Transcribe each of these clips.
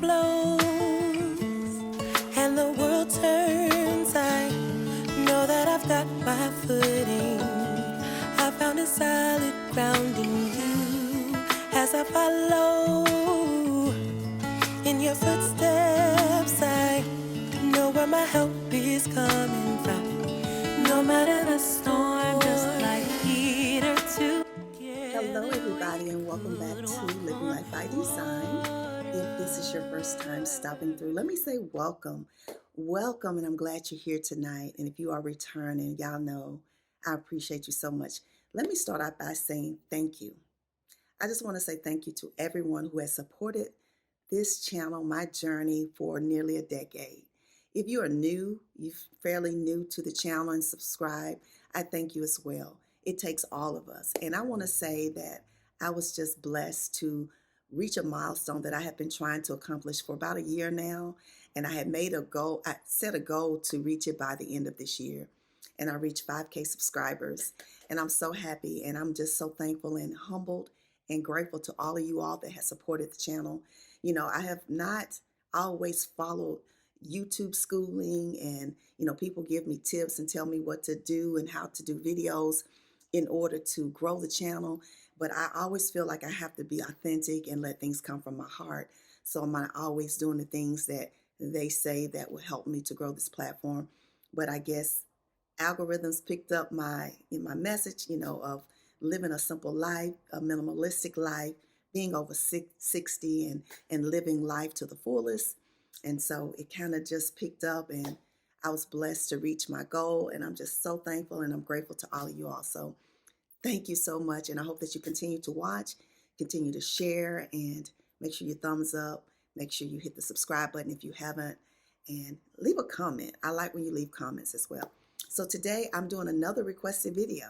blows and the world turns, I know that I've got my footing. I found a solid ground in you as I follow in your footsteps. I know where my help is coming from. No matter the storm, just like Peter too. Hello, everybody, and welcome back to Living Life by Design. If this is your first time stopping through, let me say welcome. Welcome, and I'm glad you're here tonight. And if you are returning, y'all know I appreciate you so much. Let me start out by saying thank you. I just want to say thank you to everyone who has supported this channel, my journey, for nearly a decade. If you are new, you're fairly new to the channel and subscribe, I thank you as well. It takes all of us. And I want to say that I was just blessed to reach a milestone that I have been trying to accomplish for about a year now. And I had made a goal, I set a goal to reach it by the end of this year. And I reached 5K subscribers. And I'm so happy, and I'm just so thankful and humbled and grateful to all of you all that have supported the channel. You know, I have not always followed YouTube schooling, and people give me tips and tell me what to do and how to do videos in order to grow the channel. But I always feel like I have to be authentic and let things come from my heart. So I'm not always doing the things that they say that will help me to grow this platform. But I guess algorithms picked up my message, of living a simple life, a minimalistic life, being over 60 and living life to the fullest. And so it kind of just picked up, and I was blessed to reach my goal. And I'm just so thankful, and I'm grateful to all of you all. So thank you so much. And I hope that you continue to watch, continue to share, and make sure you thumbs up. Make sure you hit the subscribe button if you haven't, and leave a comment. I like when you leave comments as well. So today I'm doing another requested video.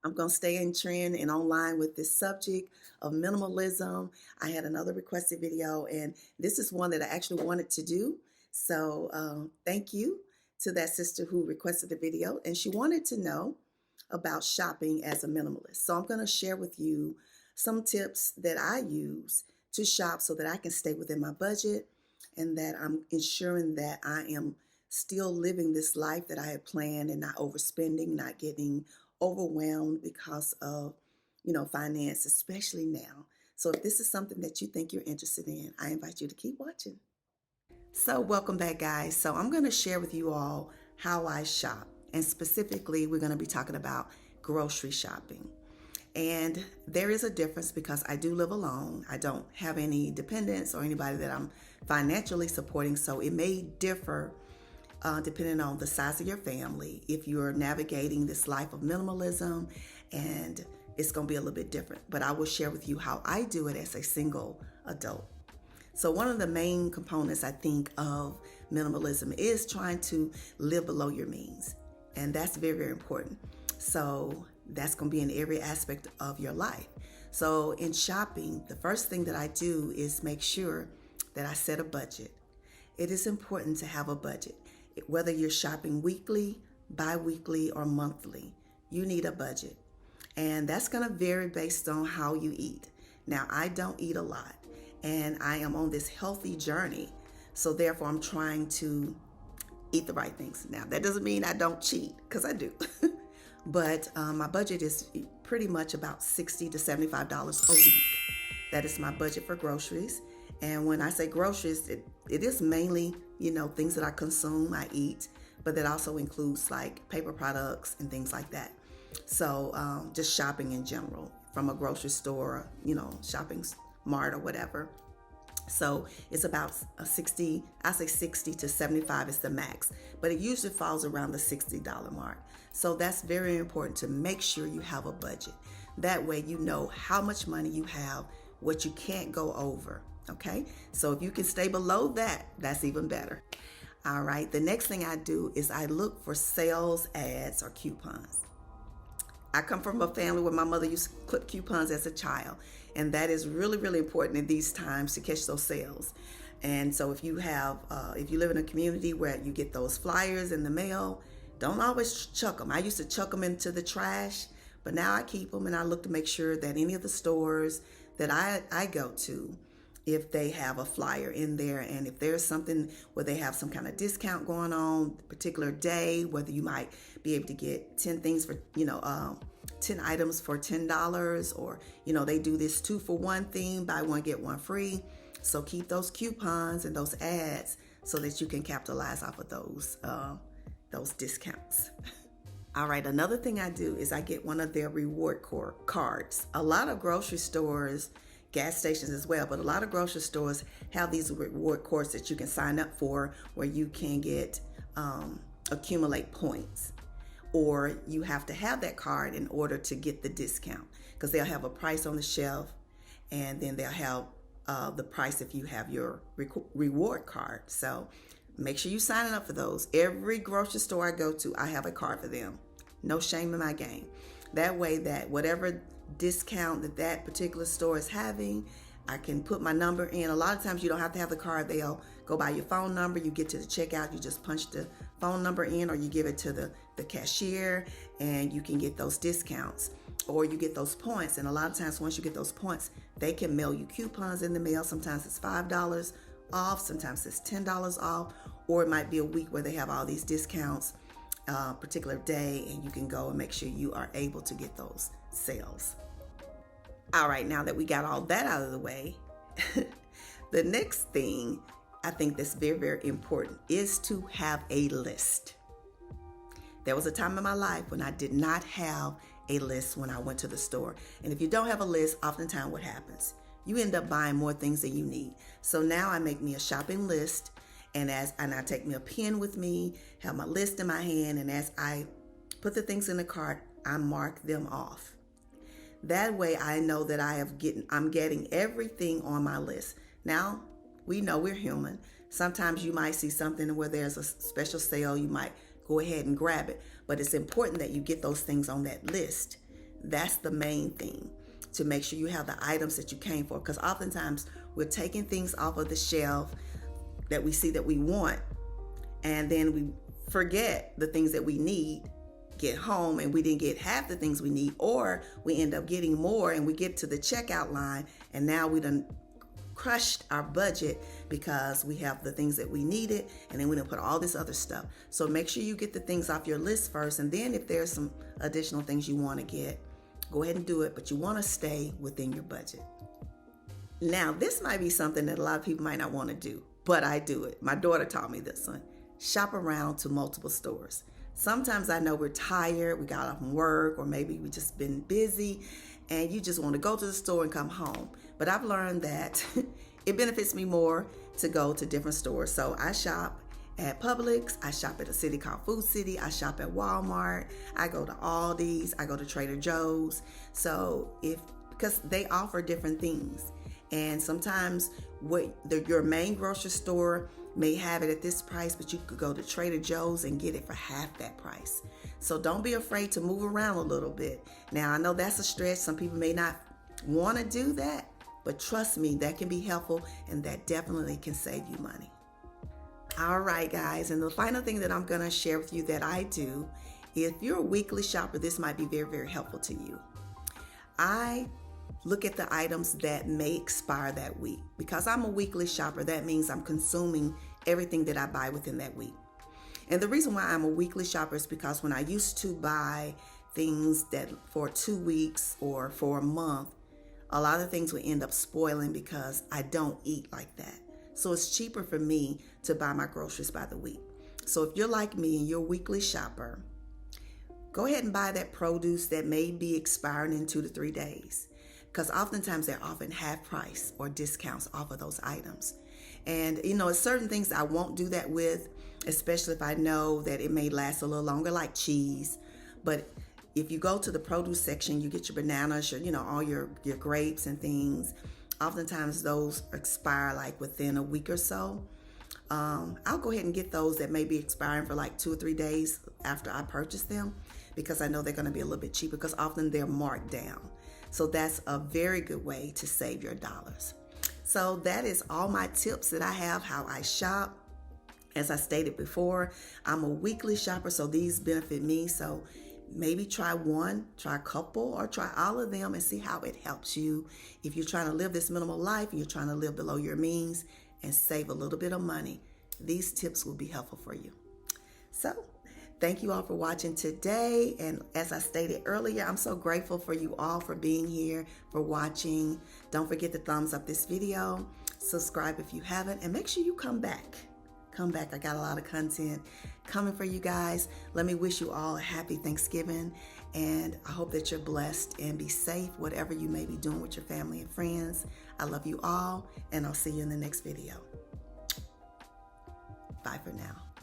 I'm going to stay in trend and online with this subject of minimalism. I had another requested video, and this is one that I actually wanted to do. So thank you to that sister who requested the video, and she wanted to know about shopping as a minimalist. So I'm going to share with you some tips that I use to shop so that I can stay within my budget, and that I'm ensuring that I am still living this life that I had planned and not overspending, not getting overwhelmed because of, finance, especially now. So if this is something that you think you're interested in, I invite you to keep watching. So welcome back, guys. So I'm going to share with you all how I shop. And specifically, we're going to be talking about grocery shopping. And there is a difference because I do live alone. I don't have any dependents or anybody that I'm financially supporting. So it may differ depending on the size of your family, if you're navigating this life of minimalism, and it's going to be a little bit different. But I will share with you how I do it as a single adult. So one of the main components, I think, of minimalism is trying to live below your means. And that's very, very important. So that's going to be in every aspect of your life. So in shopping, the first thing that I do is make sure that I set a budget. It is important to have a budget. Whether you're shopping weekly, bi-weekly, or monthly, you need a budget. And that's going to vary based on how you eat. Now, I don't eat a lot, and I am on this healthy journey. So therefore, I'm trying to eat the right things. Now, that doesn't mean I don't cheat, because I do. But my budget is pretty much about $60 to $75 a week. That is my budget for groceries. And when I say groceries, it is mainly, things that I consume, I eat, but that also includes like paper products and things like that. So just shopping in general, from a grocery store, shopping mart or whatever. So it's about I say 60 to 75 is the max, but it usually falls around the $60 mark. So that's very important to make sure you have a budget. That way you know how much money you have, what you can't go over. Okay, so if you can stay below that, that's even better. All right, the next thing I do is I look for sales ads or coupons. I come from a family where my mother used to clip coupons as a child, and that is really, really important in these times to catch those sales. And so if you live in a community where you get those flyers in the mail, don't always chuck them. I used to chuck them into the trash, but now I keep them, and I look to make sure that any of the stores that I go to if they have a flyer in there, and if there's something where they have some kind of discount going on particular day, whether you might be able to get 10 things for 10 items for $10, or they do this 2 for 1 thing, buy one get one free. So keep those coupons and those ads so that you can capitalize off of those discounts. All right, another thing I do is I get one of their reward cards. A lot of grocery stores, gas stations as well, but a lot of grocery stores have these reward cards that you can sign up for, where you can get accumulate points, or you have to have that card in order to get the discount, because they'll have a price on the shelf, and then they'll have the price if you have your reward card. So make sure you sign up for those. Every grocery store I go to, I have a card for them. No shame in my game. That way, that whatever discount that particular store is having, I can put my number in. A lot of times you don't have to have the card. They'll go by your phone number. You get to the checkout, you just punch the phone number in, or you give it to the cashier, and you can get those discounts, or you get those points. And a lot of times once you get those points, they can mail you coupons in the mail. Sometimes it's $5 off, sometimes it's $10 off, or it might be a week where they have all these discounts, particular day, and you can go and make sure you are able to get those sales. All right, now that we got all that out of the way, the next thing I think that's very, very important is to have a list. There was a time in my life when I did not have a list when I went to the store. And if you don't have a list, oftentimes what happens? You end up buying more things than you need. So now I make me a shopping list, and I take me a pen with me, have my list in my hand, and as I put the things in the cart, I mark them off. That way I know that I'm getting everything on my list. Now, we know we're human. Sometimes you might see something where there's a special sale, you might go ahead and grab it. But it's important that you get those things on that list. That's the main thing, to make sure you have the items that you came for. Because oftentimes we're taking things off of the shelf that we see that we want, and then we forget the things that we need, get home, and we didn't get half the things we need, or we end up getting more and we get to the checkout line, and now we done crushed our budget because we have the things that we needed, and then we done put all this other stuff. So make sure you get the things off your list first, and then if there's some additional things you want to get, go ahead and do it, but you want to stay within your budget. Now, this might be something that a lot of people might not want to do, but I do it. My daughter taught me this one. Shop around to multiple stores. Sometimes I know we're tired, we got off from work, or maybe we just been busy, and you just want to go to the store and come home. But I've learned that it benefits me more to go to different stores. So I shop at Publix, I shop at a city called Food City, I shop at Walmart, I go to Aldi's, I go to Trader Joe's. So because they offer different things. And sometimes your main grocery store may have it at this price, but you could go to Trader Joe's and get it for half that price. So don't be afraid to move around a little bit. Now, I know that's a stretch. Some people may not want to do that, but trust me, that can be helpful, and that definitely can save you money. All right, guys, and the final thing that I'm going to share with you that I do, if you're a weekly shopper, this might be very, very helpful to you. I look at the items that may expire that week. Because I'm a weekly shopper, that means I'm consuming everything that I buy within that week. And the reason why I'm a weekly shopper is because when I used to buy things that for 2 weeks or for a month, a lot of things would end up spoiling because I don't eat like that. So it's cheaper for me to buy my groceries by the week. So if you're like me and you're a weekly shopper, go ahead and buy that produce that may be expiring in 2 to 3 days. Because oftentimes they're often half price or discounts off of those items. And it's certain things I won't do that with, especially if I know that it may last a little longer, like cheese. But if you go to the produce section, you get your bananas, all your grapes and things. Oftentimes those expire like within a week or so. I'll go ahead and get those that may be expiring for like 2 or 3 days after I purchase them, because I know they're going to be a little bit cheaper, because often they're marked down. So that's a very good way to save your dollars. So that is all my tips that I have, how I shop. As I stated before, I'm a weekly shopper, so these benefit me. So Maybe try one, try a couple, or try all of them and see how it helps you. If you're trying to live this minimal life and you're trying to live below your means and save a little bit of money, these tips will be helpful for you. So, thank you all for watching today. And as I stated earlier, I'm so grateful for you all for being here, for watching. Don't forget to thumbs up this video, subscribe if you haven't, and make sure you come back. Come back. I got a lot of content coming for you guys. Let me wish you all a happy Thanksgiving, and I hope that you're blessed and be safe, whatever you may be doing with your family and friends. I love you all, and I'll see you in the next video. Bye for now.